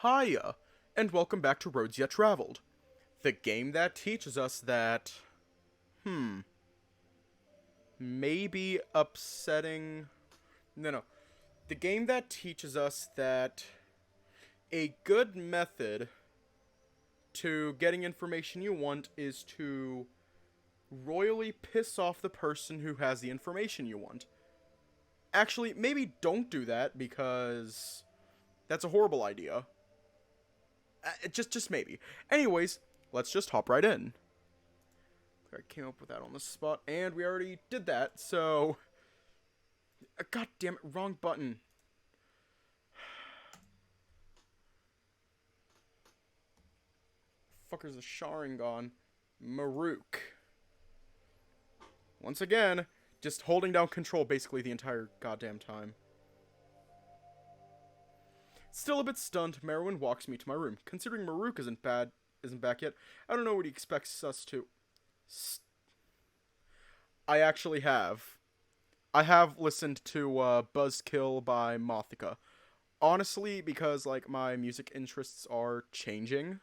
Hiya, and welcome back to Roads Yet Traveled, the game that teaches us that, maybe upsetting, no, the game that teaches us that a good method to getting information you want is to royally piss off the person who has the information you want. Actually, maybe don't do that because that's a horrible idea. Just maybe. Anyways, let's just hop right in. I came up with that on the spot, and we already did that, so... God damn it, wrong button. Fucker's the Sharingan. Marruk. Once again, just holding down control basically the entire goddamn time. Still a bit stunned, Merwin walks me to my room. Considering Marruk isn't back yet, I don't know what he expects us to... I actually have. I have listened to Buzzkill by Mothika. Honestly, because, like, my music interests are changing.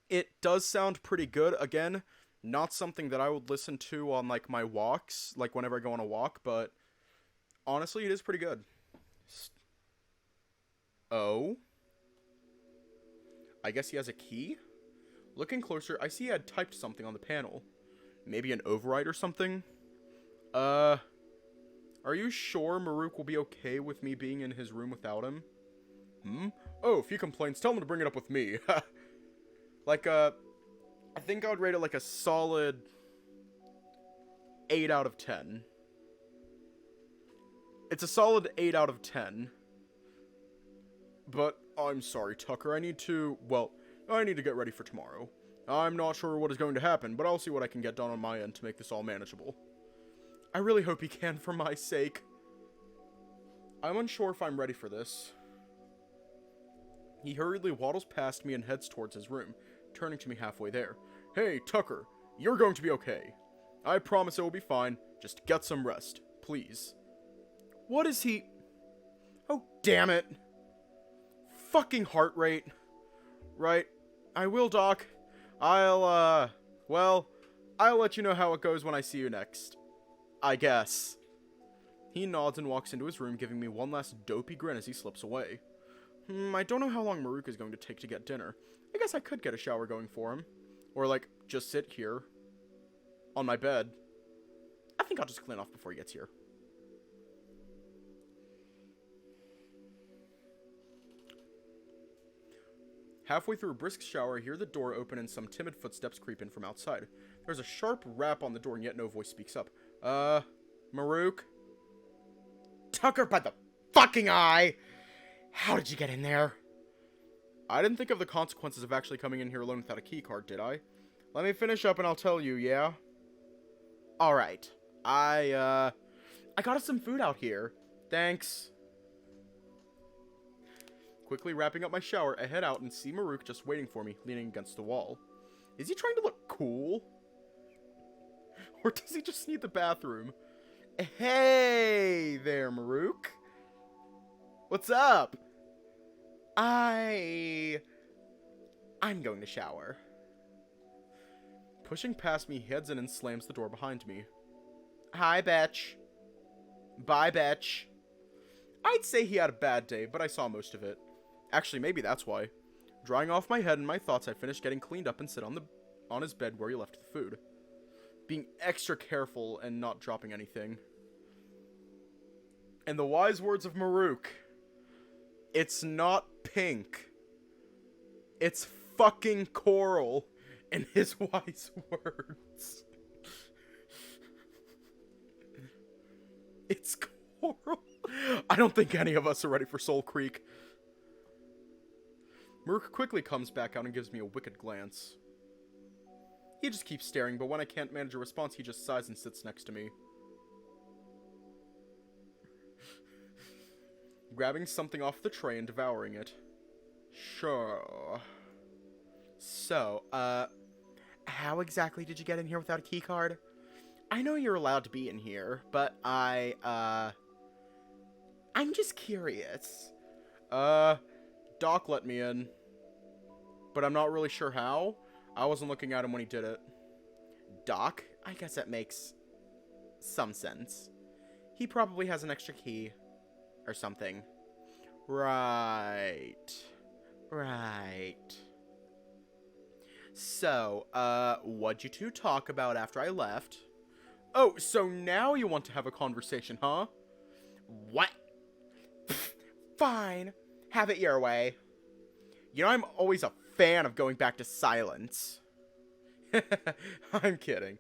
It does sound pretty good. Again, not something that I would listen to on, like, my walks, like, whenever I go on a walk, but honestly, it is pretty good. Oh? I guess he has a key? Looking closer, I see he had typed something on the panel. Maybe an override or something? Are you sure Marruk will be okay with me being in his room without him? Oh, if he complains, tell him to bring it up with me. Like, I think I would rate it like a solid 8 out of 10. It's a solid 8 out of 10. But, I'm sorry, Tucker, I need to get ready for tomorrow. I'm not sure what is going to happen, but I'll see what I can get done on my end to make this all manageable. I really hope he can for my sake. I'm unsure if I'm ready for this. He hurriedly waddles past me and heads towards his room, turning to me halfway there. Hey, Tucker, you're going to be okay. I promise it will be fine. Just get some rest, please. What is he... Oh, damn it. Fucking heart rate. Right. I will, Doc. I'll let you know how it goes when I see you next. I guess. He nods and walks into his room, giving me one last dopey grin as he slips away. I don't know how long Marruk is going to take to get dinner. I guess I could get a shower going for him. Or, like, just sit here. On my bed. I think I'll just clean off before he gets here. Halfway through a brisk shower, I hear the door open and some timid footsteps creep in from outside. There's a sharp rap on the door and yet no voice speaks up. Marruk? Tucker by the fucking eye! How did you get in there? I didn't think of the consequences of actually coming in here alone without a keycard, did I? Let me finish up and I'll tell you, yeah? Alright. I got us some food out here. Thanks. Quickly wrapping up my shower, I head out and see Marruk just waiting for me, leaning against the wall. Is he trying to look cool? Or does he just need the bathroom? Hey there, Marruk. What's up? I'm going to shower. Pushing past me, he heads in and slams the door behind me. Hi, Betch. Bye, Betch. I'd say he had a bad day, but I saw most of it. Actually, maybe that's why. Drying off my head and my thoughts, I finished getting cleaned up and sit on his bed where he left the food. Being extra careful and not dropping anything. And the wise words of Marruk. It's not pink. It's fucking coral. In his wise words. It's coral. I don't think any of us are ready for Soul Creek. Marruk quickly comes back out and gives me a wicked glance. He just keeps staring, but when I can't manage a response, he just sighs and sits next to me. Grabbing something off the tray and devouring it. Sure. So, how exactly did you get in here without a keycard? I know you're allowed to be in here, but I'm just curious. Doc let me in. But I'm not really sure how. I wasn't looking at him when he did it. Doc? I guess that makes some sense. He probably has an extra key. Or something. Right. So, what'd you two talk about after I left? Oh, so now you want to have a conversation, huh? What? Pfft, fine. Have it your way. You know, I'm always a fan of going back to silence. I'm kidding.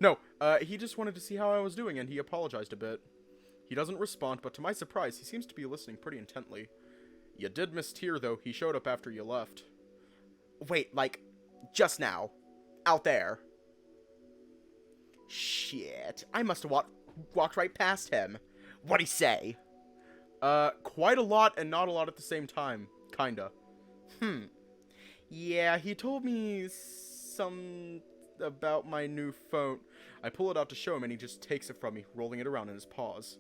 No, he just wanted to see how I was doing, and he apologized a bit. He doesn't respond, but to my surprise, he seems to be listening pretty intently. You did miss Tyr, though. He showed up after you left. Wait, like, just now. Out there. Shit. I must have walked right past him. What'd he say? Quite a lot and not a lot at the same time. Kinda. Yeah, he told me some about my new phone. I pull it out to show him and he just takes it from me, rolling it around in his paws.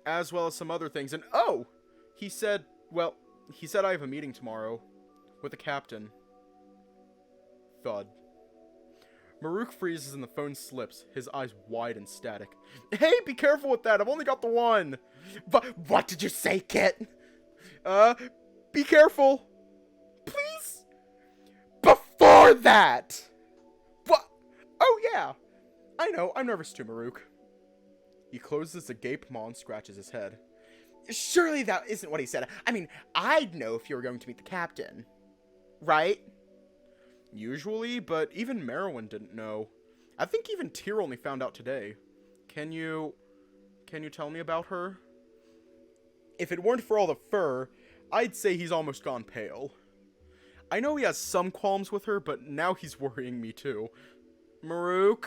As well as some other things, and oh! He said I have a meeting tomorrow. With the captain. Thud. Marruk freezes and the phone slips, his eyes wide and static. Hey, be careful with that, I've only got the one! What did you say, Kit? Be careful! Please? Before that! What? Oh, yeah. I know, I'm nervous too, Marruk. He closes a gaped maw and scratches his head. Surely that isn't what he said. I mean, I'd know if you were going to meet the captain. Right? Usually, but even Merwin didn't know. I think even Tyr only found out today. Can you tell me about her? If it weren't for all the fur, I'd say he's almost gone pale. I know he has some qualms with her, but now he's worrying me too. Marruk?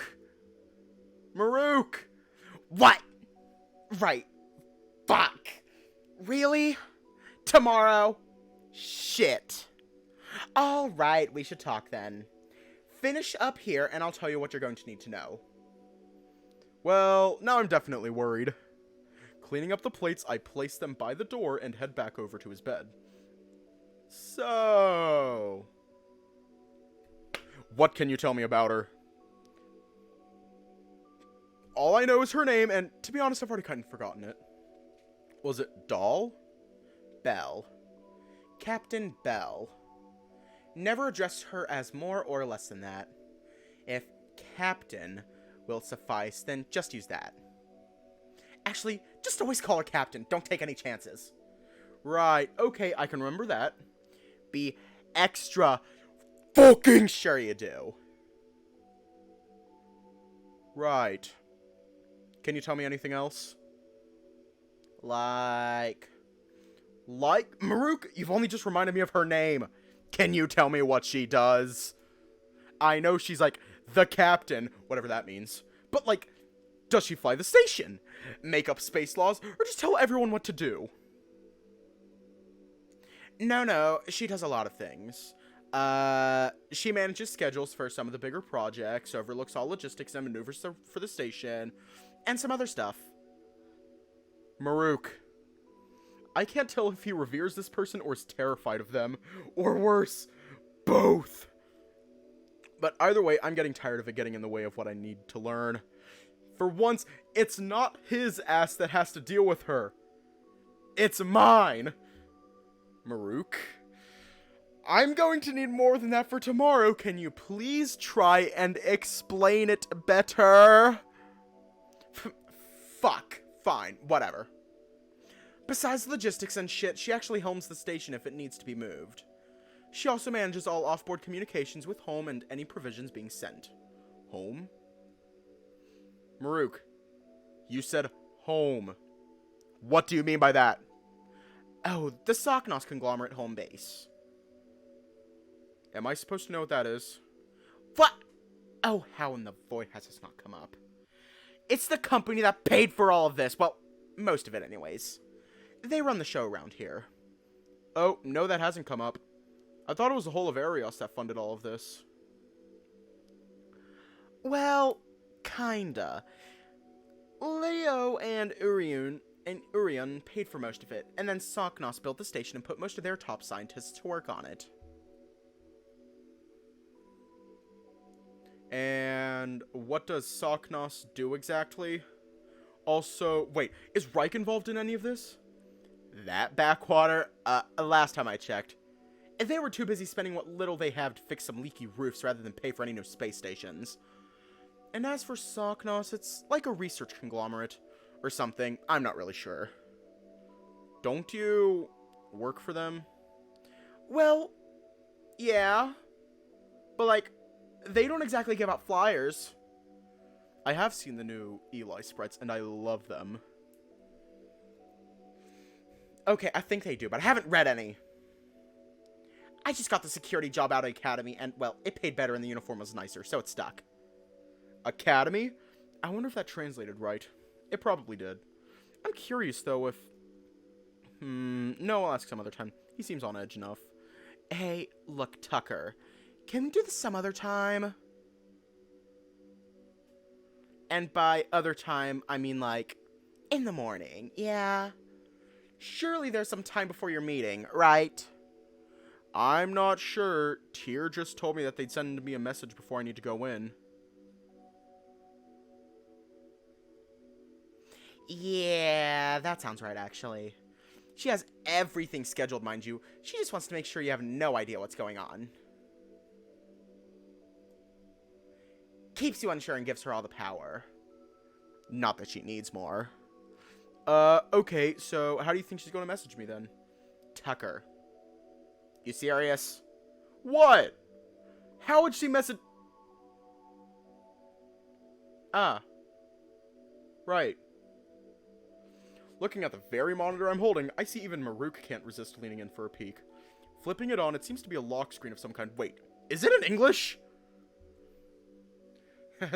What? Right. Fuck. Really? Tomorrow? Shit. Alright, we should talk then. Finish up here and I'll tell you what you're going to need to know. Well, now I'm definitely worried. Cleaning up the plates, I place them by the door and head back over to his bed. So... what can you tell me about her? All I know is her name, and to be honest, I've already kind of forgotten it. Was it Doll? Bell. Captain Bell. Never address her as more or less than that. If Captain will suffice, then just use that. Actually, just always call her Captain. Don't take any chances. Right, okay, I can remember that. Be extra fucking sure you do. Right. Can you tell me anything else? Like, Marruk, you've only just reminded me of her name. Can you tell me what she does? I know she's like, the captain, whatever that means. But like, does she fly the station? Make up space laws? Or just tell everyone what to do? No, she does a lot of things. She manages schedules for some of the bigger projects, overlooks all logistics and maneuvers for the station, and some other stuff. Marruk. I can't tell if he reveres this person or is terrified of them. Or worse, both. But either way, I'm getting tired of it getting in the way of what I need to learn. For once, it's not his ass that has to deal with her. It's mine. Marruk. I'm going to need more than that for tomorrow. Can you please try and explain it better? Fuck. Fine. Whatever. Besides logistics and shit, she actually helms the station if it needs to be moved. She also manages all off-board communications with home and any provisions being sent. Home? Marruk, you said home. What do you mean by that? Oh, the Saknos conglomerate home base. Am I supposed to know what that is? What? Oh, how in the void has this not come up? It's the company that paid for all of this. Well, most of it anyways. They run the show around here. Oh, no, that hasn't come up. I thought it was the whole of Arios that funded all of this. Well, kinda. Leo and Uriun, and Urian paid for most of it, and then Soknos built the station and put most of their top scientists to work on it. And what does Soknos do exactly? Also, wait, is Reich involved in any of this? That backwater, last time I checked, they were too busy spending what little they have to fix some leaky roofs rather than pay for any new space stations. And as for Soknos, it's like a research conglomerate or something. I'm not really sure. Don't you work for them? Well, yeah. But, like, they don't exactly give out flyers. I have seen the new Eli spreads, and I love them. Okay, I think they do, but I haven't read any. I just got the security job out of Academy, and, well, it paid better and the uniform was nicer, so it stuck. Academy? I wonder if that translated right. It probably did. I'm curious, though, if... no, I'll ask some other time. He seems on edge enough. Hey, look, Tucker. Can we do this some other time? And by other time, I mean, like, in the morning, yeah? Surely there's some time before your meeting, right? I'm not sure. Tyr just told me that they'd send me a message before I need to go in. Yeah, that sounds right, actually. She has everything scheduled, mind you. She just wants to make sure you have no idea what's going on. Keeps you unsure and gives her all the power. Not that she needs more. Okay, so how do you think she's going to message me then? Tucker. You serious? What? How would she message... Ah. Right. Looking at the very monitor I'm holding, I see even Marruk can't resist leaning in for a peek. Flipping it on, it seems to be a lock screen of some kind. Wait, is it in English?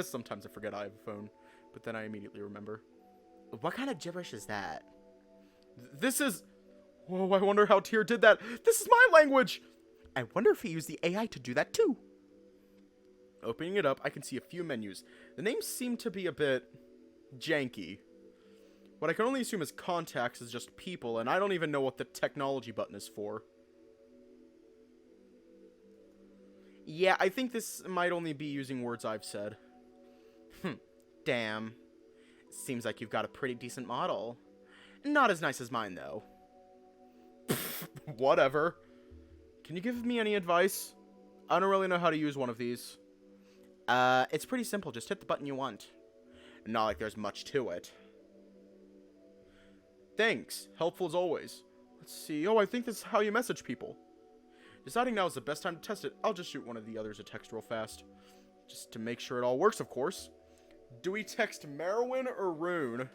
Sometimes I forget I have a phone, but then I immediately remember. What kind of gibberish is that? This is... Whoa, I wonder how Tyr did that. This is my language! I wonder if he used the AI to do that too. Opening it up, I can see a few menus. The names seem to be a bit... janky. What I can only assume is contacts is just people, and I don't even know what the technology button is for. Yeah, I think this might only be using words I've said. Damn. Seems like you've got a pretty decent model. Not as nice as mine, though. Whatever. Can you give me any advice? I don't really know how to use one of these. It's pretty simple. Just hit the button you want. Not like there's much to it. Thanks. Helpful as always. Let's see. Oh, I think this is how you message people. Deciding now is the best time to test it. I'll just shoot one of the others a text real fast. Just to make sure it all works, of course. Do we text Merwin or Rune?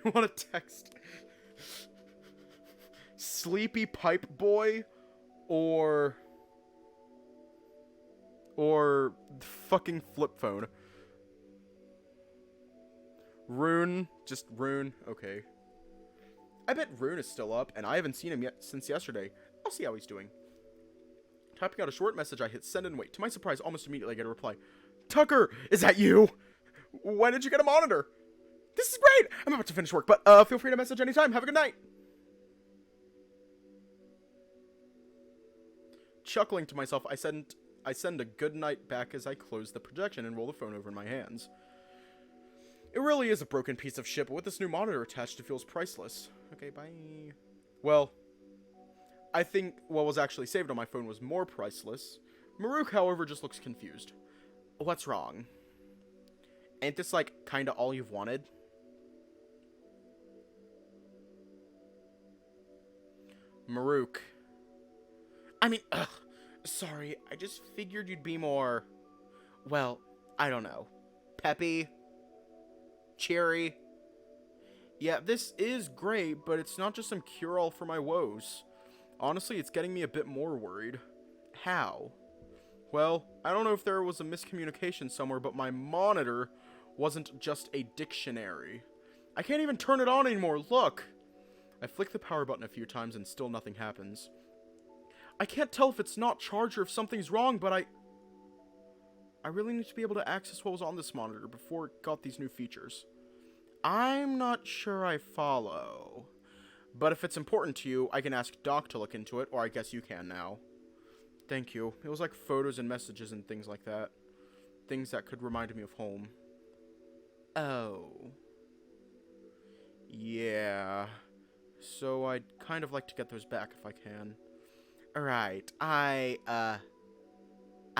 We want to text Sleepy Pipe Boy or fucking flip phone. Rune, just Rune. Okay. I bet Rune is still up, and I haven't seen him yet since yesterday. I'll see how he's doing. Typing out a short message, I hit send and wait. To my surprise, almost immediately I get a reply. Tucker, is that you? When did you get a monitor? This is great! I'm about to finish work, but feel free to message anytime. Have a good night. Chuckling to myself, I send a good night back as I close the projection and roll the phone over in my hands. It really is a broken piece of shit, but with this new monitor attached, it feels priceless. Okay, bye. Well, I think what was actually saved on my phone was more priceless. Marruk, however, just looks confused. What's wrong? Ain't this, like, kinda all you've wanted? Marruk. I mean, ugh. Sorry, I just figured you'd be more... Well, I don't know. Peppy? Cheery? Yeah, this is great, but it's not just some cure-all for my woes. Honestly, it's getting me a bit more worried. How? Well, I don't know if there was a miscommunication somewhere, but my monitor wasn't just a dictionary. I can't even turn it on anymore, look! I flick the power button a few times and still nothing happens. I can't tell if it's not charged or if something's wrong, but I really need to be able to access what was on this monitor before it got these new features. I'm not sure I follow. But if it's important to you, I can ask Doc to look into it, or I guess you can now. Thank you. It was like photos and messages and things like that. Things that could remind me of home. Oh. Yeah. So I'd kind of like to get those back if I can. Alright, I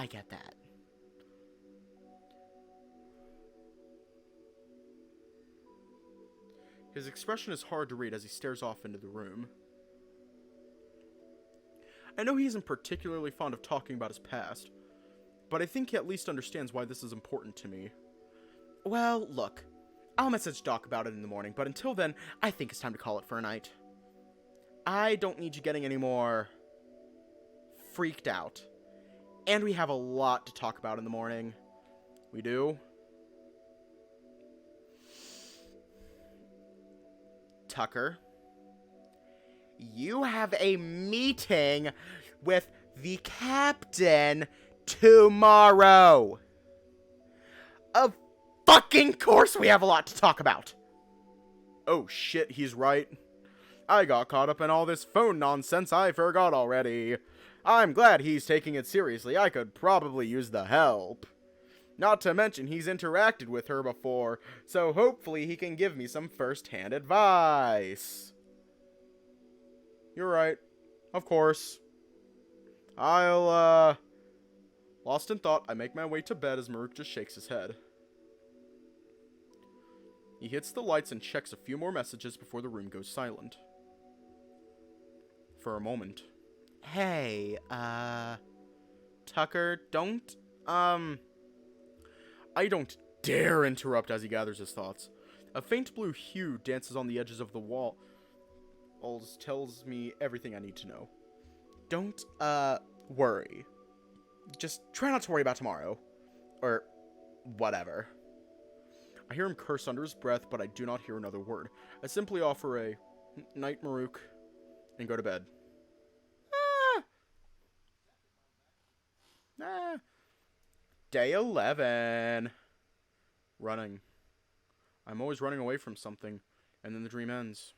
get that. His expression is hard to read as he stares off into the room. I know he isn't particularly fond of talking about his past, but I think he at least understands why this is important to me. Well, look, I'll message Doc about it in the morning, but until then, I think it's time to call it for a night. I don't need you getting any more freaked out. And we have a lot to talk about in the morning. We do? Tucker, you have a meeting with the captain tomorrow. Of fucking course we have a lot to talk about. Oh shit, he's right. I got caught up in all this phone nonsense I forgot already. I'm glad he's taking it seriously. I could probably use the help. Not to mention he's interacted with her before, so hopefully he can give me some first-hand advice. You're right. Of course. Lost in thought, I make my way to bed as Marruk just shakes his head. He hits the lights and checks a few more messages before the room goes silent. For a moment. Hey, Tucker, don't, I don't dare interrupt as he gathers his thoughts. A faint blue hue dances on the edges of the wall. Tells me everything I need to know. Don't, worry. Just try not to worry about tomorrow. Or whatever. I hear him curse under his breath, but I do not hear another word. I simply offer a night, Marruk, and go to bed. Day 11. Running. I'm always running away from something, and then the dream ends.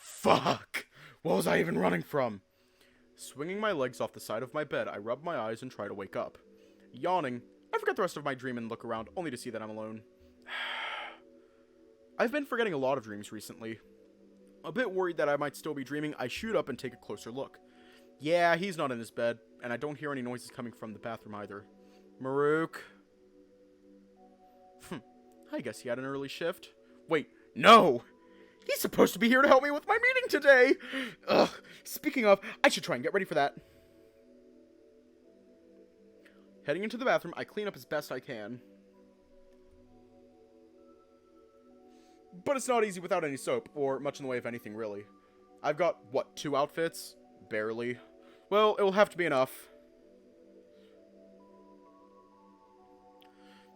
Fuck! What was I even running from? Swinging my legs off the side of my bed, I rub my eyes and try to wake up. Yawning, I forget the rest of my dream and look around, only to see that I'm alone. I've been forgetting a lot of dreams recently. A bit worried that I might still be dreaming, I shoot up and take a closer look. Yeah, he's not in his bed, and I don't hear any noises coming from the bathroom either. Marruk. I guess he had an early shift. Wait, no! He's supposed to be here to help me with my meeting today! Ugh, speaking of, I should try and get ready for that. Heading into the bathroom, I clean up as best I can. But it's not easy without any soap, or much in the way of anything, really. I've got, what, 2 outfits? Barely. Well, it will have to be enough.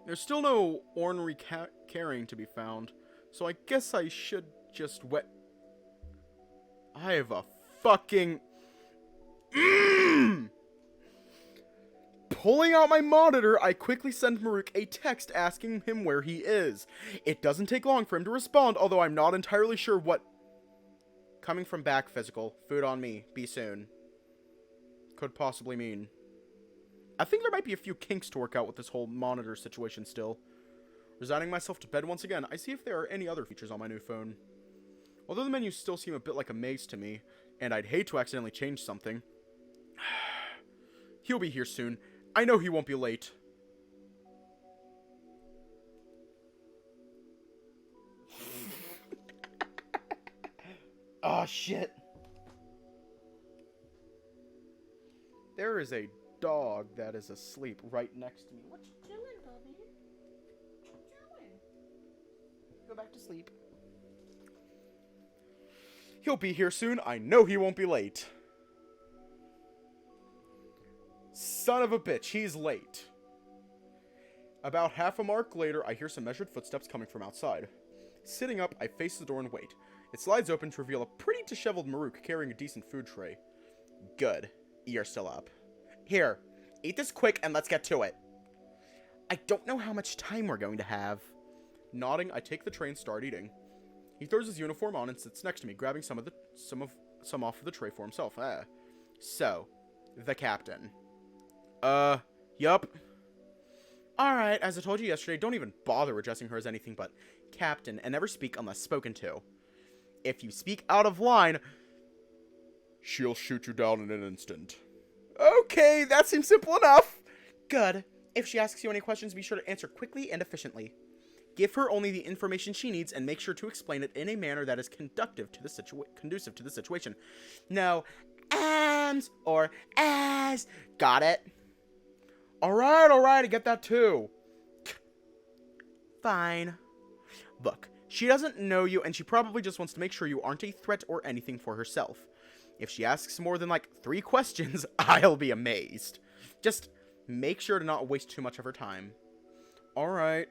There's still no ornery carrying to be found, so I guess I should just I have a fucking... Pulling out my monitor, I quickly send Marruk a text asking him where he is. It doesn't take long for him to respond, although I'm not entirely sure what... Coming from back physical, food on me, be soon. Could possibly mean. I think there might be a few kinks to work out with this whole monitor situation still. Resigning myself to bed once again, I see if there are any other features on my new phone. Although the menus still seem a bit like a maze to me, and I'd hate to accidentally change something. He'll be here soon. I know he won't be late. Oh, shit. There is a dog that is asleep right next to me. What you doing, Bubby? What you doing? Go back to sleep. He'll be here soon. I know he won't be late. Son of a bitch, he's late. About half a mark later, I hear some measured footsteps coming from outside. Sitting up, I face the door and wait. It slides open to reveal a pretty disheveled Marruk carrying a decent food tray. Good. You're still up. Here, Eat this quick and let's get to it. I don't know how much time we're going to have. Nodding, I take the tray and start eating. He throws his uniform on and sits next to me, grabbing some off of the tray for himself. So, the captain. Yup. Alright, as I told you yesterday, don't even bother addressing her as anything but captain, and never speak unless spoken to. If you speak out of line, she'll shoot you down in an instant. Okay, that seems simple enough. Good. If she asks you any questions, be sure to answer quickly and efficiently. Give her only the information she needs and make sure to explain it in a manner that is conducive to the situation. No ams or as. Got it? Alright, I get that too. Fine. Look, she doesn't know you and she probably just wants to make sure you aren't a threat or anything for herself. If she asks more than like 3 questions, I'll be amazed. Just make sure to not waste too much of her time. Alright.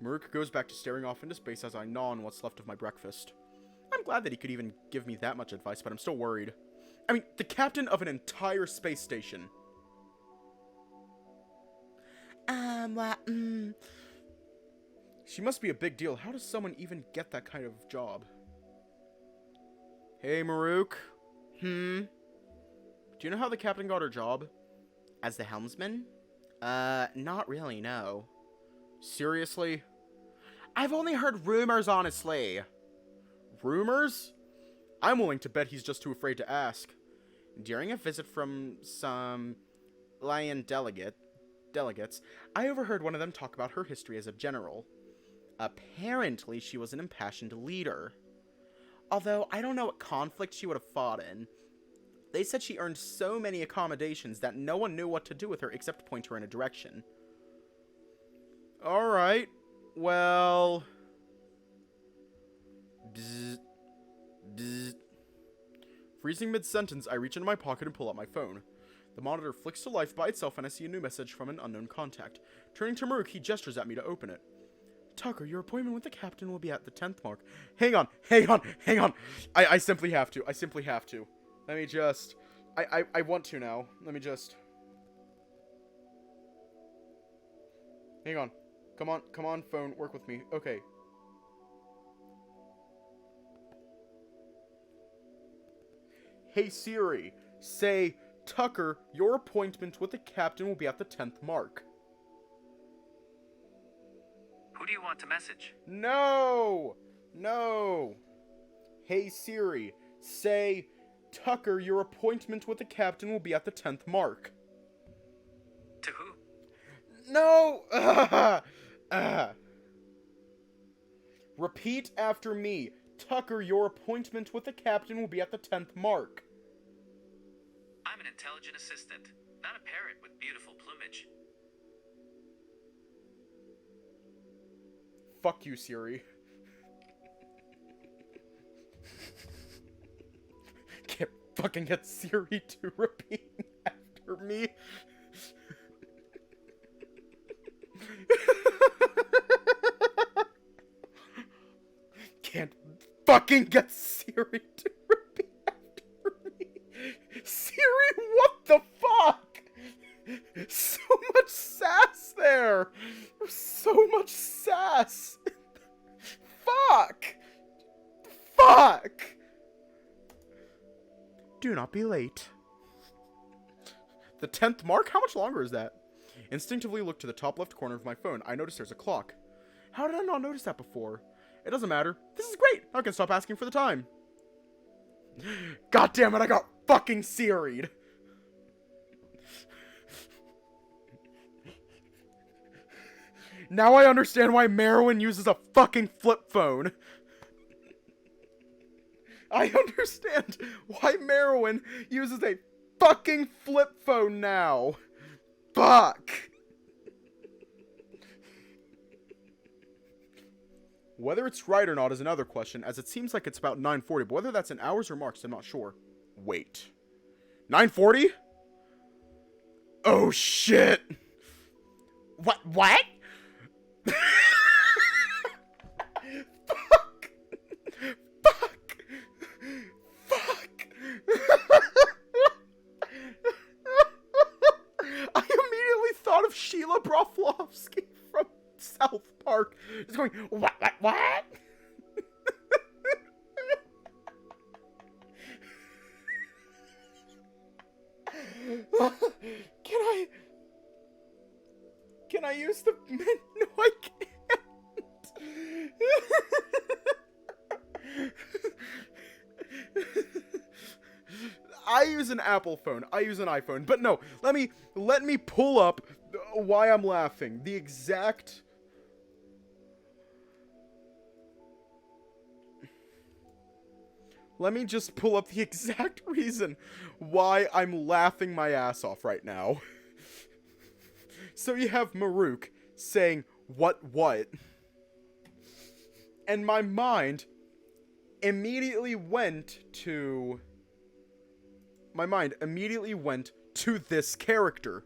Marruk goes back to staring off into space as I gnaw on what's left of my breakfast. I'm glad that he could even give me that much advice, but I'm still worried. I mean, the captain of an entire space station. She must be a big deal. How does someone even get that kind of job? Hey, Marruk. Do you know how the captain got her job? As the helmsman? Not really, no. Seriously? I've only heard rumors, honestly. Rumors? I'm willing to bet he's just too afraid to ask. During a visit from some lion delegates, I overheard one of them talk about her history as a general. Apparently, she was an impassioned leader. Although, I don't know what conflict she would have fought in. They said she earned so many accommodations that no one knew what to do with her except point her in a direction. Alright, well... Bzz. Bzz. Freezing mid-sentence, I reach into my pocket and pull out my phone. The monitor flicks to life by itself and I see a new message from an unknown contact. Turning to Marruk, he gestures at me to open it. Tucker, your appointment with the captain will be at the 10th mark. Hang on. I simply have to. Let me just... I want to now. Let me just... Hang on. Come on, phone. Work with me. Okay. Hey, Siri. Say, Tucker, your appointment with the captain will be at the 10th mark. Who do you want to message? No! Hey, Siri. Say, Tucker, your appointment with the captain will be at the 10th mark. To who? No! Repeat after me. Tucker, your appointment with the captain will be at the 10th mark. I'm an intelligent assistant, not a parrot with beautiful plumage. Fuck you, Siri. Can't fucking get Siri to repeat after me. Can't fucking get Siri to repeat after me. Siri, what the fuck? So much sass there. So much sass. Fuck. Do not be late. The 10th mark? How much longer is that? Instinctively look to the top left corner of my phone. I notice there's a clock. How did I not notice that before? It doesn't matter. This is great. I can stop asking for the time. God damn it, I got fucking Siri'd. Now I understand why Marruk uses a fucking flip phone. I understand why Marruk uses a fucking flip phone now. Fuck. Whether it's right or not is another question, as it seems like it's about 9:40, but whether that's in hours or marks, I'm not sure. Wait. 9:40? Oh, shit. What? Fuck. I am Broflovsky from South Park is going, what? Can I use the... No, I can't. I use an Apple phone. I use an iPhone. But no, let me pull up why I'm laughing. The exact... Let me just pull up the exact reason why I'm laughing my ass off right now. So you have Marruk saying, what? And my mind immediately went to... this character.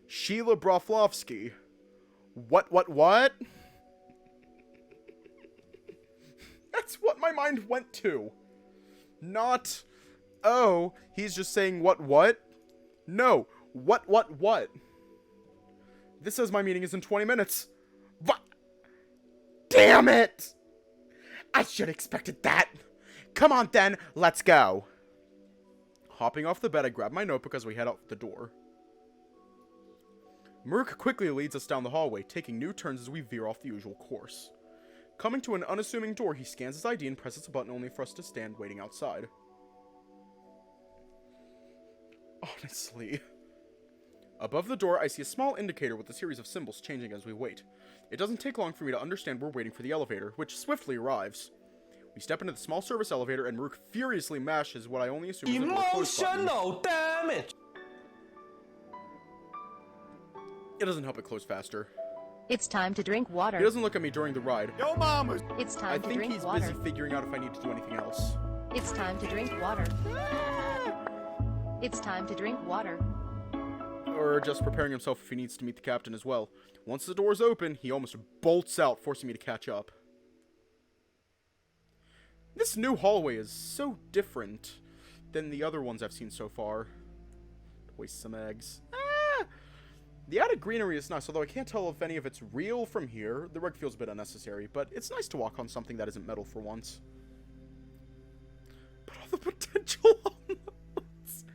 Sheila Broflovsky. What? That's what my mind went to. Not, oh, he's just saying what? No, what? This says my meeting is in 20 minutes. What? Damn it! I should have expected that. Come on then, let's go. Hopping off the bed, I grab my notebook as we head out the door. Marruk quickly leads us down the hallway, taking new turns as we veer off the usual course. Coming to an unassuming door, he scans his ID and presses a button only for us to stand waiting outside. Honestly. Above the door, I see a small indicator with a series of symbols changing as we wait. It doesn't take long for me to understand we're waiting for the elevator, which swiftly arrives. We step into the small service elevator, and Marruk furiously mashes what I only assume is a door close button. Emotional damage! It doesn't help it close faster. It's time to drink water. He doesn't look at me during the ride. Yo, mama! It's time to drink water. I think he's busy figuring out if I need to do anything else. It's time to drink water. It's time to drink water. Or just preparing himself if he needs to meet the captain as well. Once the door's open, he almost bolts out, forcing me to catch up. This new hallway is so different than the other ones I've seen so far. Waste some eggs. The added greenery is nice, although I can't tell if any of it's real from here. The rug feels a bit unnecessary, but it's nice to walk on something that isn't metal for once. But all the potential unknowns.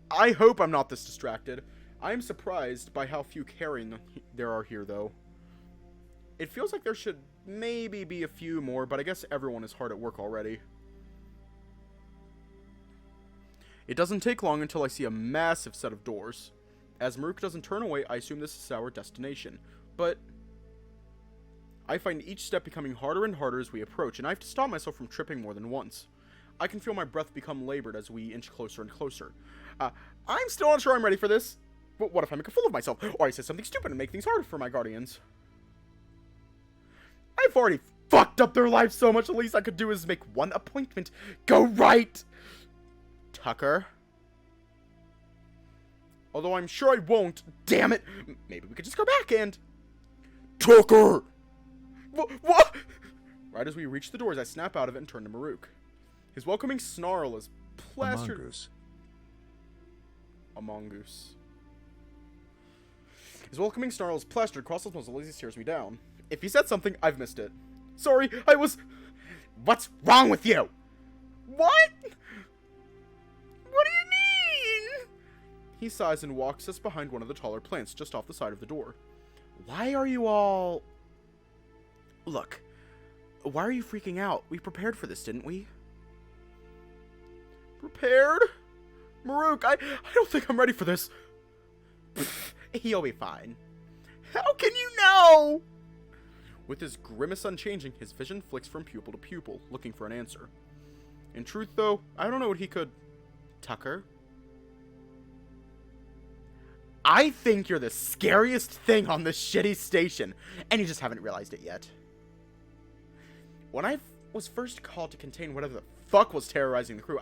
I hope I'm not this distracted. I am surprised by how few carrying there are here, though. It feels like there should maybe be a few more, but I guess everyone is hard at work already. It doesn't take long until I see a massive set of doors. As Marruk doesn't turn away, I assume this is our destination. But I find each step becoming harder and harder as we approach, and I have to stop myself from tripping more than once. I can feel my breath become labored as we inch closer and closer. I'm still not sure I'm ready for this. But what if I make a fool of myself? Or I say something stupid and make things harder for my guardians? I've already fucked up their lives so much, the least I could do is make one appointment go right. Tucker. Although I'm sure I won't. Damn it. Maybe we could just go back and... Tucker! What? Right as we reach the doors, I snap out of it and turn to Marruk. His welcoming snarl is plastered... A mongoose. His welcoming snarl is plastered across his muzzle as he stares me down. If he said something, I've missed it. Sorry, I was... What's wrong with you? What? What do you mean? He sighs and walks us behind one of the taller plants just off the side of the door. Why are you all... Look, why are you freaking out? We prepared for this, didn't we? Prepared? Marruk, I don't think I'm ready for this. He'll be fine. How can you know? With his grimace unchanging, his vision flicks from pupil to pupil, looking for an answer. In truth, though, I don't know what he could... Tucker? I think you're the scariest thing on this shitty station, and you just haven't realized it yet. When I was first called to contain whatever the fuck was terrorizing the crew,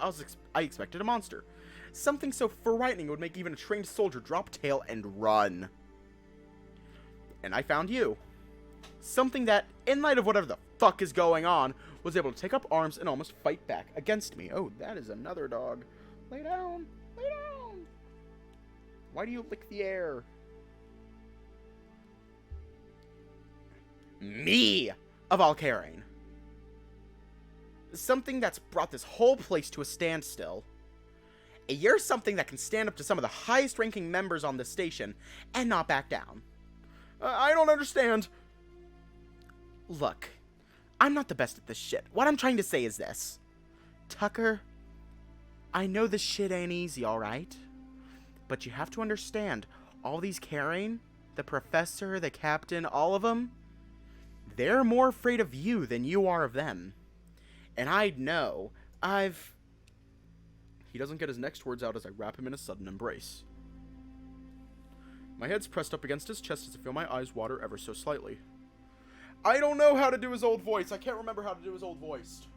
I expected a monster. Something so frightening it would make even a trained soldier drop tail and run. And I found you. Something that, in light of whatever the fuck is going on, was able to take up arms and almost fight back against me. Oh, that is another dog. Lay down. Lay down. Why do you lick the air? Me, of all caring. Something that's brought this whole place to a standstill. You're something that can stand up to some of the highest ranking members on this station and not back down. I don't understand. Look, I'm not the best at this shit. What I'm trying to say is this. Tucker, I know this shit ain't easy, alright? But you have to understand, all these carrying, the professor, the captain, all of them, they're more afraid of you than you are of them. And I know, He doesn't get his next words out as I wrap him in a sudden embrace. My head's pressed up against his chest as I feel my eyes water ever so slightly. I don't know how to do his old voice. I can't remember how to do his old voice.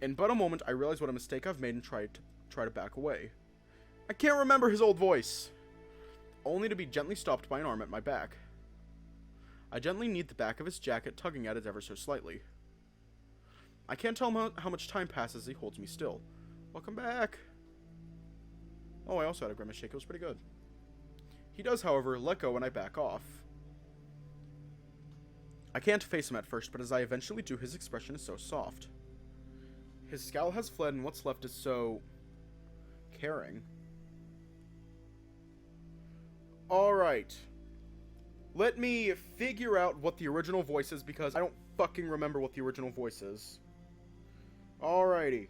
In but a moment, I realize what a mistake I've made and try to back away. I can't remember his old voice. Only to be gently stopped by an arm at my back. I gently knead the back of his jacket, tugging at it ever so slightly. I can't tell how much time passes as he holds me still. Welcome back. Oh, I also had a grimace shake. It was pretty good. He does, however, let go when I back off. I can't face him at first, but as I eventually do, his expression is so soft. His scowl has fled, and what's left is so... caring. Alright. Let me figure out what the original voice is, because I don't fucking remember what the original voice is. Alrighty.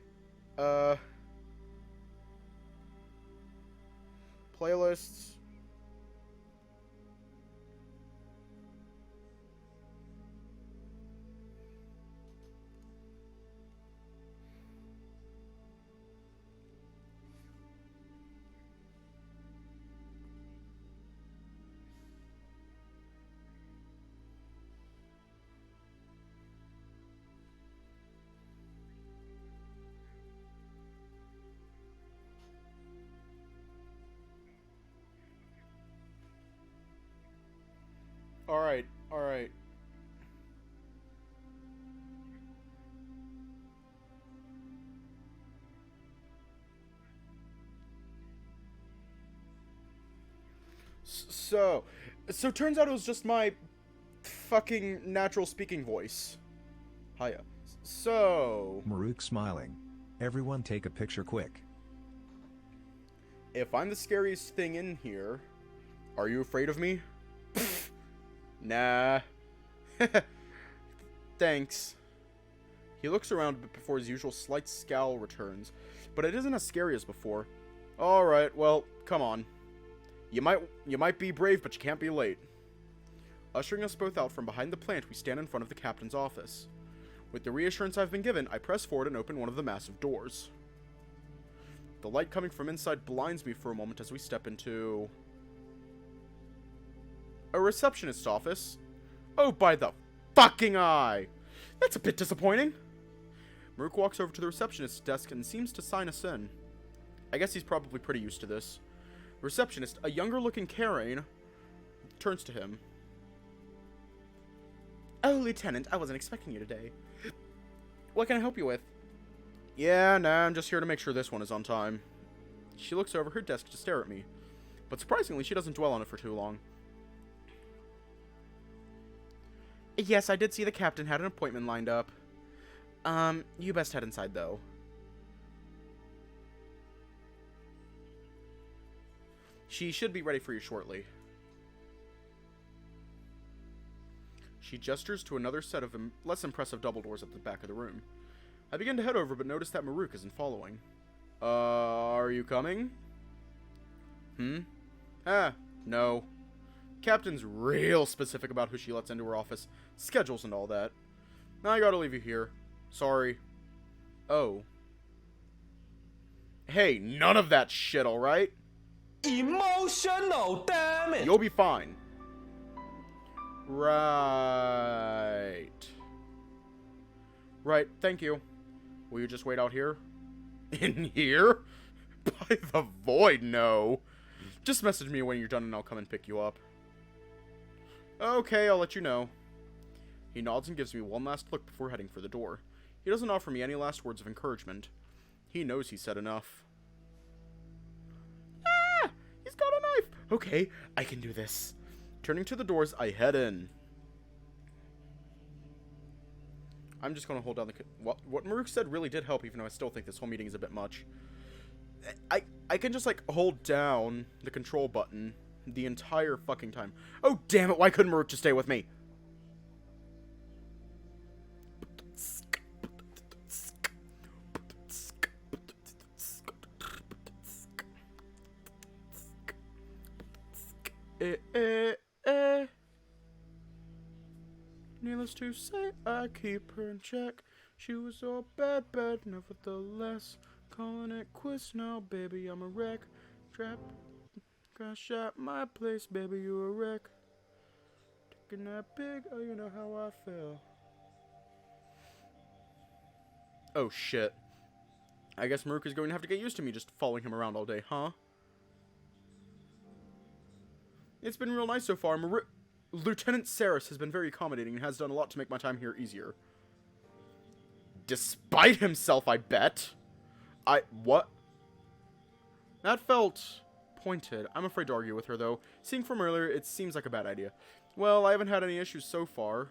Playlists. Alright. So turns out it was just my fucking natural speaking voice. Hiya. So... Marruk smiling. Everyone take a picture quick. If I'm the scariest thing in here, are you afraid of me? Nah. Thanks. He looks around a bit before his usual slight scowl returns, but it isn't as scary as before. Alright, well, come on. You might be brave, but you can't be late. Ushering us both out from behind the plant, we stand in front of the captain's office. With the reassurance I've been given, I press forward and open one of the massive doors. The light coming from inside blinds me for a moment as we step into... a receptionist's office. Oh, by the fucking eye! That's a bit disappointing. Marruk walks over to the receptionist's desk and seems to sign us in. I guess he's probably pretty used to this. The receptionist, a younger-looking Karen, turns to him. Oh, Lieutenant, I wasn't expecting you today. What can I help you with? Yeah, nah, I'm just here to make sure this one is on time. She looks over her desk to stare at me, but surprisingly, she doesn't dwell on it for too long. Yes, I did see the captain had an appointment lined up. You best head inside, though. She should be ready for you shortly. She gestures to another set of less impressive double doors at the back of the room. I begin to head over, but notice that Marruk isn't following. Are you coming? No. Captain's real specific about who she lets into her office, schedules and all that. I gotta leave you here. Sorry. Oh. Hey, none of that shit, alright? Emotional, damn it! You'll be fine. Right. Right, thank you. Will you just wait out here? In here? By the void, no. Just message me when you're done and I'll come and pick you up. Okay, I'll let you know. He nods and gives me one last look before heading for the door. He doesn't offer me any last words of encouragement. He knows he said enough. Ah! He's got a knife! Okay, I can do this. Turning to the doors, I head in. I'm just gonna hold down the... What Marruk said really did help, even though I still think this whole meeting is a bit much. I can just, like, hold down the control button the entire fucking time. Oh, damn it, why couldn't Marruk just stay with me? Needless to say, I keep her in check. She was all bad, nevertheless. Calling it quits now, baby, I'm a wreck. Trap, crash at my place, baby, you a wreck. Taking that big, oh, you know how I feel. Oh, shit. I guess Marruk is going to have to get used to me just following him around all day, huh? It's been real nice so far. Lieutenant Saris has been very accommodating and has done a lot to make my time here easier. Despite himself, I bet. What? That felt pointed. I'm afraid to argue with her, though. Seeing from earlier, it seems like a bad idea. Well, I haven't had any issues so far.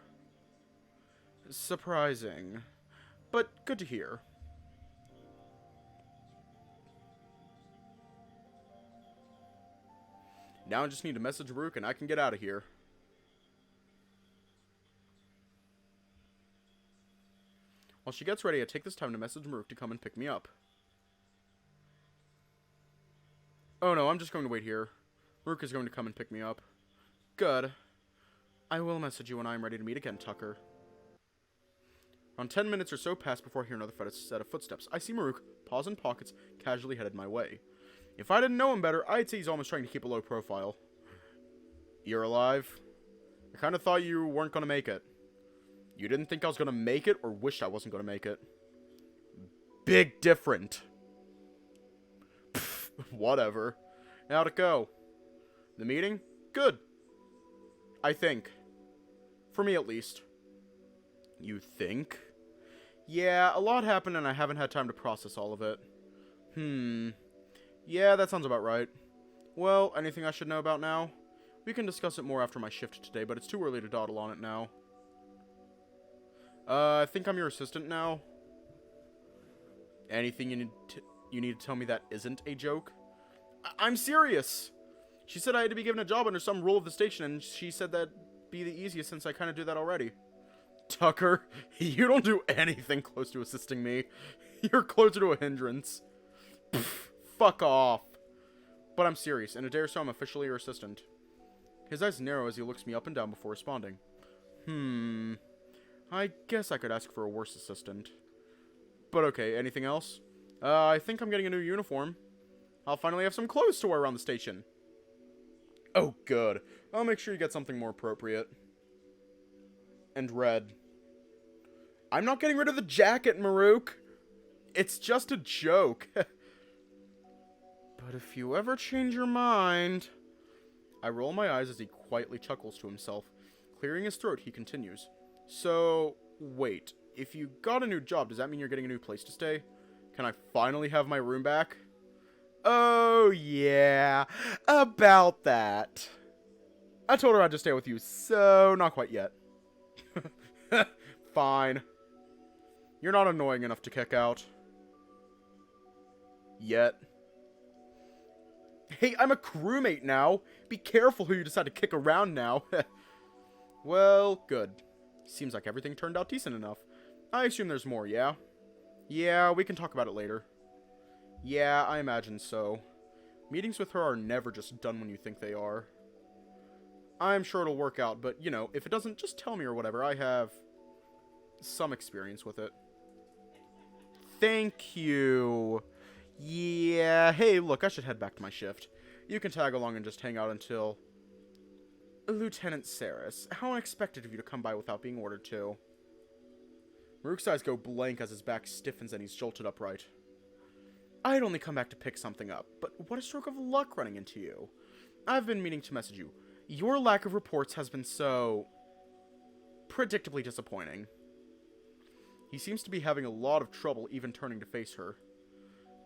Surprising. But good to hear. Now I just need to message Marruk and I can get out of here. While she gets ready, I take this time to message Marruk to come and pick me up. Oh no, I'm just going to wait here. Marruk is going to come and pick me up. Good. I will message you when I am ready to meet again, Tucker. Around 10 minutes or so pass before I hear another set of footsteps. I see Marruk, paws in pockets, casually headed my way. If I didn't know him better, I'd say he's almost trying to keep a low profile. You're alive? I kind of thought you weren't going to make it. You didn't think I was going to make it, or wished I wasn't going to make it? Big different. Pfft, whatever. How'd it go? The meeting? Good. I think. For me, at least. You think? Yeah, a lot happened and I haven't had time to process all of it. Yeah, that sounds about right. Well, anything I should know about now? We can discuss it more after my shift today, but it's too early to dawdle on it now. I think I'm your assistant now. Anything you need to tell me that isn't a joke? I'm serious! She said I had to be given a job under some rule of the station, and she said that'd be the easiest since I kind of do that already. Tucker, you don't do anything close to assisting me. You're closer to a hindrance. Pfft, fuck off. But I'm serious. In a day or so, I'm officially your assistant. His eyes narrow as he looks me up and down before responding. I guess I could ask for a worse assistant. But okay, anything else? I think I'm getting a new uniform. I'll finally have some clothes to wear around the station. Oh, good. I'll make sure you get something more appropriate. And red. I'm not getting rid of the jacket, Marruk. It's just a joke. But if you ever change your mind... I roll my eyes as he quietly chuckles to himself. Clearing his throat, he continues. So, wait. If you got a new job, does that mean you're getting a new place to stay? Can I finally have my room back? Oh, yeah. About that. I told her I'd just stay with you, so not quite yet. Fine. You're not annoying enough to kick out. Yet. Hey, I'm a crewmate now. Be careful who you decide to kick around now. Well, good. Seems like everything turned out decent enough. I assume there's more, yeah? Yeah, we can talk about it later. Yeah, I imagine so. Meetings with her are never just done when you think they are. I'm sure it'll work out, but, you know, if it doesn't, just tell me or whatever. I have some experience with it. Thank you. Yeah, hey, look, I should head back to my shift. You can tag along and just hang out until... Lieutenant Saris, how unexpected of you to come by without being ordered to. Marruk's eyes go blank as his back stiffens and he's jolted upright. I'd only come back to pick something up, but what a stroke of luck running into you. I've been meaning to message you. Your lack of reports has been so... predictably disappointing. He seems to be having a lot of trouble even turning to face her.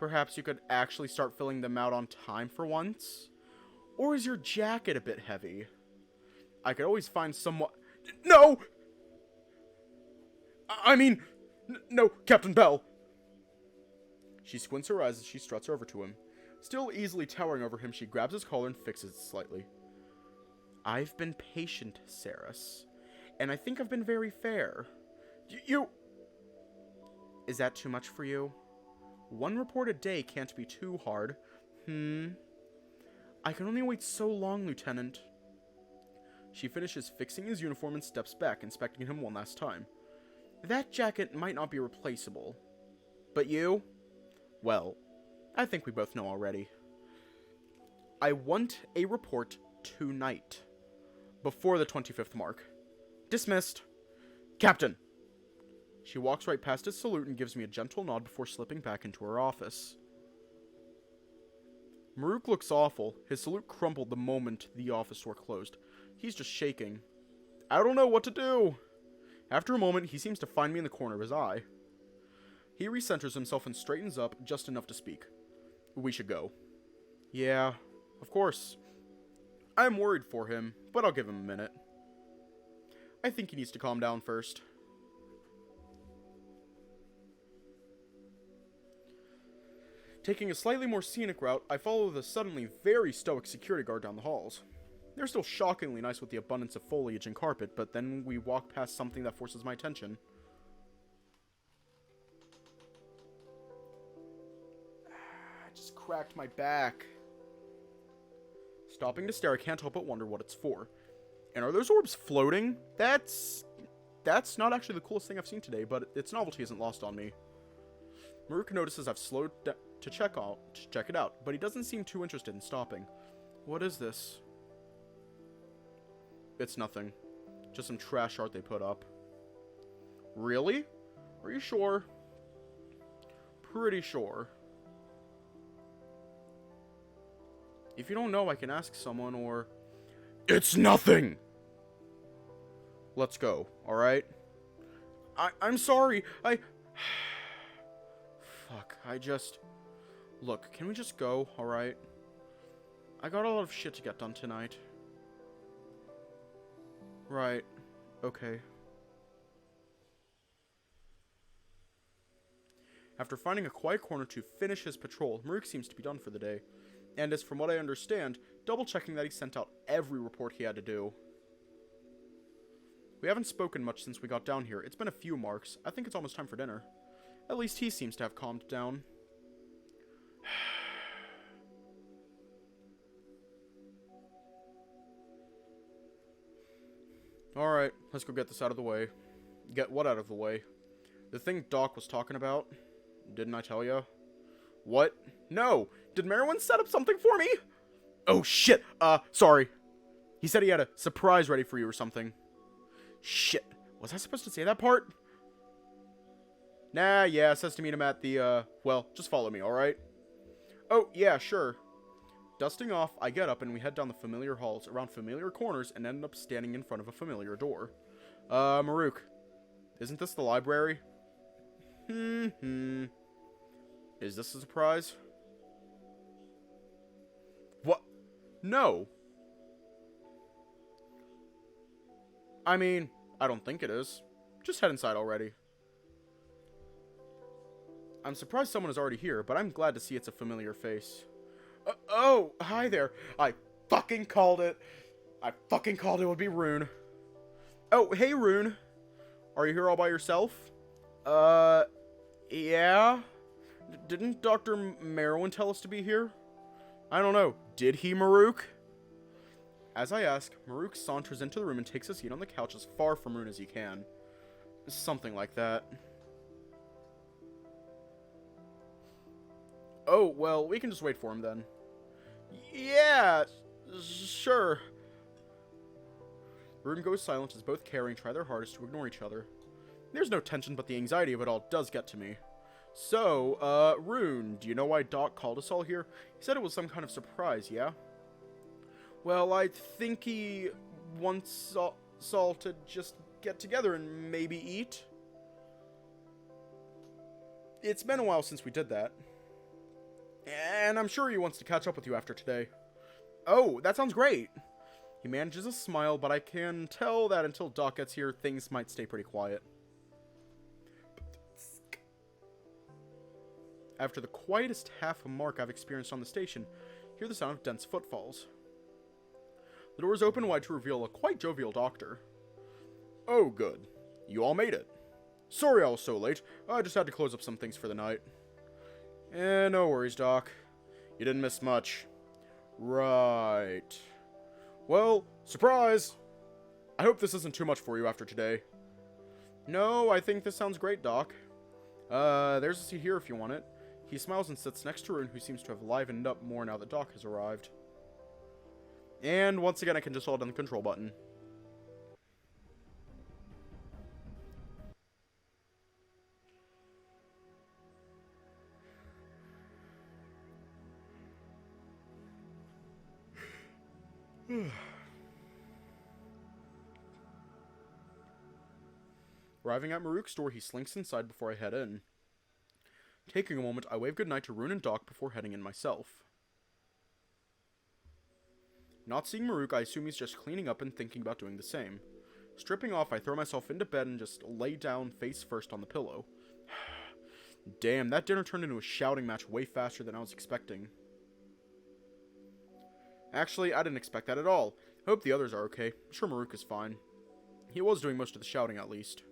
Perhaps you could actually start filling them out on time for once? Or is your jacket a bit heavy? I could always find someone... No! I mean, no, Captain Bell. She squints her eyes as she struts over to him. Still easily towering over him, she grabs his collar and fixes it slightly. I've been patient, Saris. And I think I've been very fair. You... Is that too much for you? One report a day can't be too hard. I can only wait so long, Lieutenant. She finishes fixing his uniform and steps back, inspecting him one last time. That jacket might not be replaceable. But you? Well, I think we both know already. I want a report tonight. Before the 25th mark. Dismissed. Captain! She walks right past his salute and gives me a gentle nod before slipping back into her office. Marruk looks awful. His salute crumpled the moment the office door closed. He's just shaking. I don't know what to do. After a moment, he seems to find me in the corner of his eye. He recenters himself and straightens up just enough to speak. We should go. Yeah, of course. I'm worried for him, but I'll give him a minute. I think he needs to calm down first. Taking a slightly more scenic route, I follow the suddenly very stoic security guard down the halls. They're still shockingly nice with the abundance of foliage and carpet, but then we walk past something that forces my attention. I just cracked my back. Stopping to stare, I can't help but wonder what it's for. And are those orbs floating? That's not actually the coolest thing I've seen today, but its novelty isn't lost on me. Marruk notices I've slowed down to check it out, but he doesn't seem too interested in stopping. What is this? It's nothing. Just some trash art they put up. Really? Are you sure? Pretty sure. If you don't know, I can ask someone, or... It's nothing! Let's go, alright? I'm sorry, Fuck, Look, can we just go, alright? I got a lot of shit to get done tonight. Right. Okay. After finding a quiet corner to finish his patrol, Marruk seems to be done for the day. And is, from what I understand, double-checking that he sent out every report he had to do. We haven't spoken much since we got down here. It's been a few marks. I think it's almost time for dinner. At least he seems to have calmed down. Alright, let's go get this out of the way. Get what out of the way? The thing Doc was talking about? Didn't I tell ya? What? No! Did Merwin set up something for me? Oh shit! Sorry. He said he had a surprise ready for you or something. Shit. Was I supposed to say that part? Nah, yeah, it says to meet him at the, well, just follow me, alright? Oh, yeah, sure. Dusting off, I get up and we head down the familiar halls, around familiar corners, and end up standing in front of a familiar door. Marruk, isn't this the library? Is this a surprise? What? No. I mean, I don't think it is. Just head inside already. I'm surprised someone is already here, but I'm glad to see it's a familiar face. Oh, hi there. I fucking called it. I fucking called it would be Rune. Oh, hey, Rune. Are you here all by yourself? Yeah? Didn't Dr. Merwin tell us to be here? I don't know. Did he, Marruk? As I ask, Marruk saunters into the room and takes a seat on the couch as far from Rune as he can. Something like that. Oh, well, we can just wait for him then. Yeah, sure. Rune goes silent as both Carrie try their hardest to ignore each other. There's no tension, but the anxiety of it all does get to me. So, Rune, do you know why Doc called us all here? He said it was some kind of surprise, yeah? Well, I think he wants us all to just get together and maybe eat. It's been a while since we did that. And I'm sure he wants to catch up with you after today. Oh, that sounds great. He manages a smile, but I can tell that until Doc gets here, things might stay pretty quiet. after the quietest half a mark I've experienced on the station, hear the sound of dense footfalls. The doors open wide to reveal a quite jovial doctor. Oh, good. You all made it. Sorry I was so late. I just had to close up some things for the night. No worries, Doc. You didn't miss much. Right. Well, surprise! I hope this isn't too much for you after today. No, I think this sounds great, Doc. There's a seat here if you want it. He smiles and sits next to Rune, who seems to have livened up more now that Doc has arrived. And once again, I can just hold down the control button. Arriving at Marruk's door, he slinks inside before I head in. Taking a moment, I wave goodnight to Rune and Doc before heading in myself. Not seeing Marruk, I assume he's just cleaning up and thinking about doing the same. Stripping off, I throw myself into bed and just lay down face first on the pillow. Damn, that dinner turned into a shouting match way faster than I was expecting. Actually, I didn't expect that at all. I hope the others are okay. I'm sure Marruk is fine. He was doing most of the shouting, at least.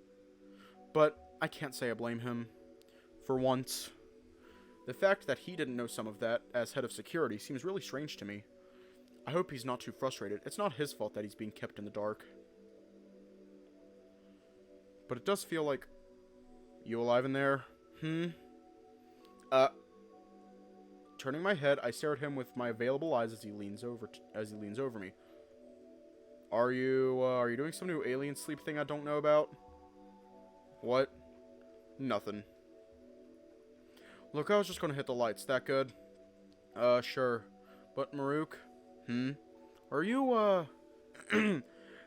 But I can't say I blame him. For once. The fact that he didn't know some of that, as head of security, seems really strange to me. I hope he's not too frustrated. It's not his fault that he's being kept in the dark. But it does feel like... You alive in there? Turning my head, I stare at him with my available eyes as he leans over me. Are you doing some new alien sleep thing I don't know about? What? Nothing. Look, I was just gonna hit the lights. That good? Sure. But Marruk? Are you, how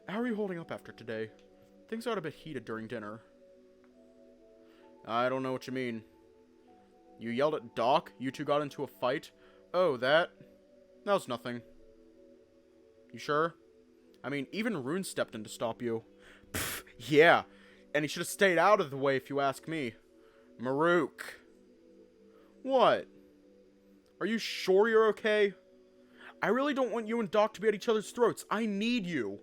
are you holding up after today? Things got a bit heated during dinner. I don't know what you mean. You yelled at Doc? You two got into a fight? Oh, that was nothing. You sure? I mean, even Rune stepped in to stop you. Pfft, yeah. And he should have stayed out of the way if you ask me. Marruk. What? Are you sure you're okay? I really don't want you and Doc to be at each other's throats. I need you.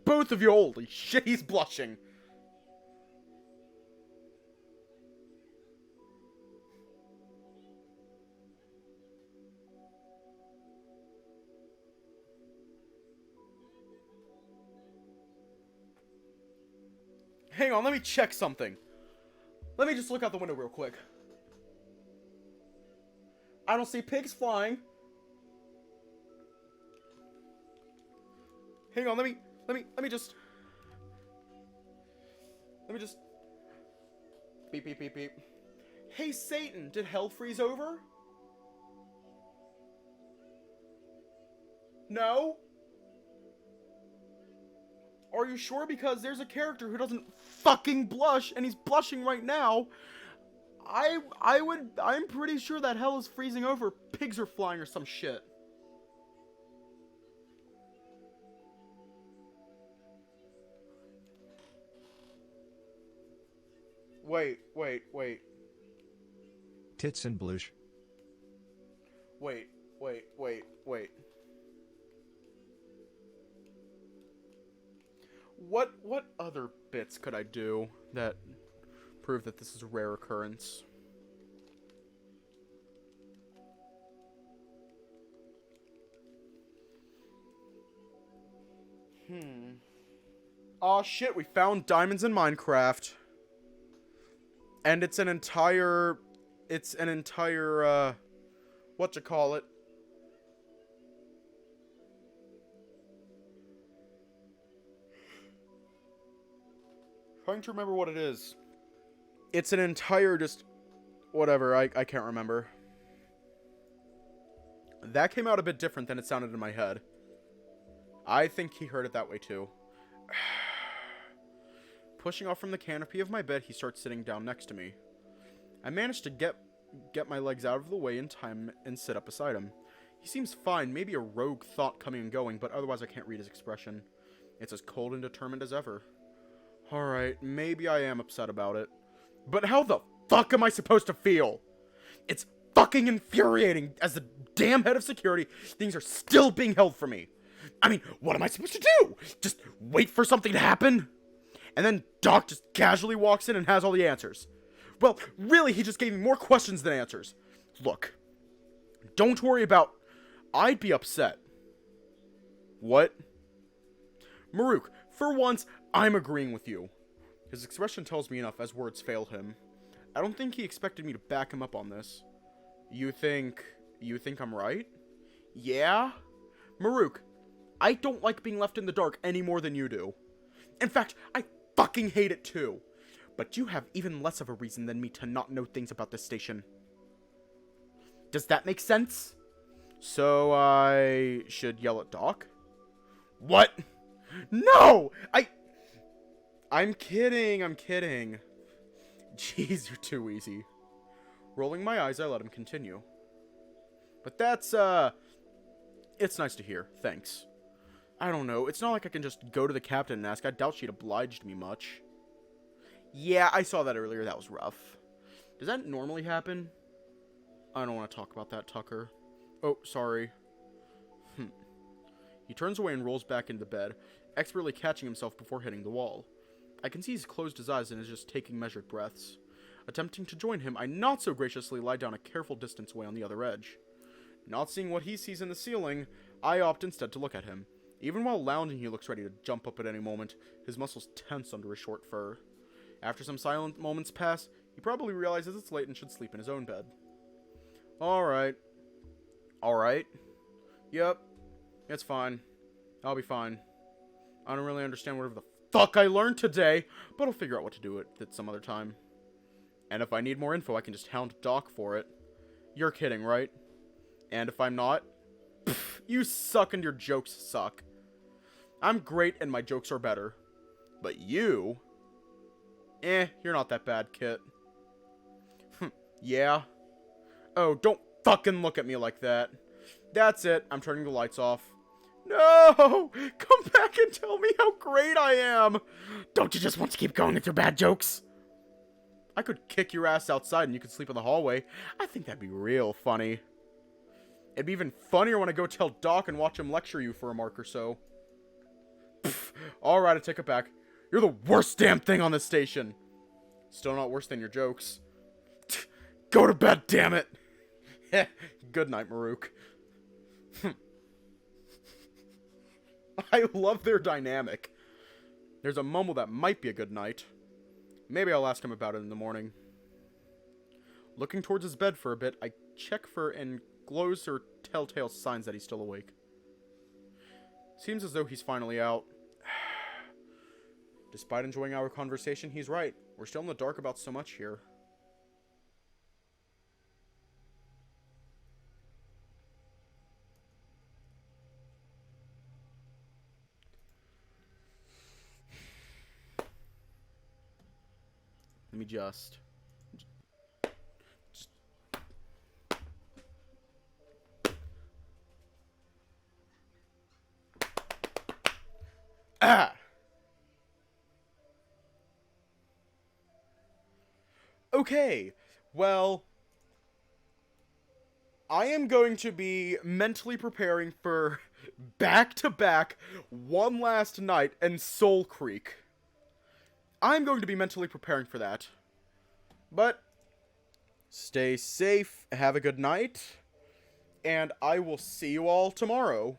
Both of you, holy shit, he's blushing. Hang on, let me check something. Let me just look out the window real quick. I don't see pigs flying. Hang on, let me just beep beep beep beep. Hey Satan, did hell freeze over? No? Are you sure? Because there's a character who doesn't fucking blush, and he's blushing right now. I'm pretty sure that hell is freezing over. Pigs are flying or some shit. Wait. Tits and blush. Wait. What other bits could I do that prove that this is a rare occurrence? Aw, shit, we found diamonds in Minecraft. And it's an entire, whatchamacallit? Trying to remember what it is. It's an entire whatever, I can't remember. That came out a bit different than it sounded in my head. I think he heard it that way too. Pushing off from the canopy of my bed, he starts sitting down next to me. I managed to get my legs out of the way in time and sit up beside him. He seems fine, maybe a rogue thought coming and going, but otherwise I can't read his expression. It's as cold and determined as ever. Alright, maybe I am upset about it. But how the fuck am I supposed to feel? It's fucking infuriating. As the damn head of security, things are still being held from me. I mean, what am I supposed to do? Just wait for something to happen? And then Doc just casually walks in and has all the answers. Well, really, he just gave me more questions than answers. Look, don't worry about... I'd be upset. What? Marruk, for once, I'm agreeing with you. His expression tells me enough as words fail him. I don't think he expected me to back him up on this. You think I'm right? Yeah? Marruk, I don't like being left in the dark any more than you do. In fact, I fucking hate it too. But you have even less of a reason than me to not know things about this station. Does that make sense? So I should yell at Doc? What? No! I'm kidding. Jeez, you're too easy. Rolling my eyes, I let him continue. But that's, it's nice to hear. Thanks. I don't know. It's not like I can just go to the captain and ask. I doubt she'd obliged me much. Yeah, I saw that earlier. That was rough. Does that normally happen? I don't want to talk about that, Tucker. Oh, sorry. He turns away and rolls back into bed, expertly catching himself before hitting the wall. I can see he's closed his eyes and is just taking measured breaths. Attempting to join him, I not so graciously lie down a careful distance away on the other edge. Not seeing what he sees in the ceiling, I opt instead to look at him. Even while lounging, he looks ready to jump up at any moment, his muscles tense under his short fur. After some silent moments pass, he probably realizes it's late and should sleep in his own bed. Alright. Yep. It's fine. I'll be fine. I don't really understand whatever the fuck I learned today, but I'll figure out what to do with it some other time. And if I need more info, I can just hound Doc for it. You're kidding, right? And if I'm not? Pfft, you suck and your jokes suck. I'm great and my jokes are better. But you? You're not that bad, Kit. Yeah? Oh, don't fucking look at me like that. That's it. I'm turning the lights off. No! Come back and tell me how great I am! Don't you just want to keep going with your bad jokes? I could kick your ass outside and you could sleep in the hallway. I think that'd be real funny. It'd be even funnier when I go tell Doc and watch him lecture you for a mark or so. Alright, I take it back. You're the worst damn thing on this station. Still not worse than your jokes. Go to bed, damn it! Good night, Marruk. I love their dynamic. There's a mumble that might be a good night. Maybe I'll ask him about it in the morning. Looking towards his bed for a bit, I check for glows or telltale signs that he's still awake. Seems as though he's finally out. Despite enjoying our conversation, he's right. We're still in the dark about so much here. Let me just... Ah! Okay, well... I am going to be mentally preparing for back-to-back One Last Night and Soul Creek. I'm going to be mentally preparing for that. But, stay safe, have a good night, and I will see you all tomorrow.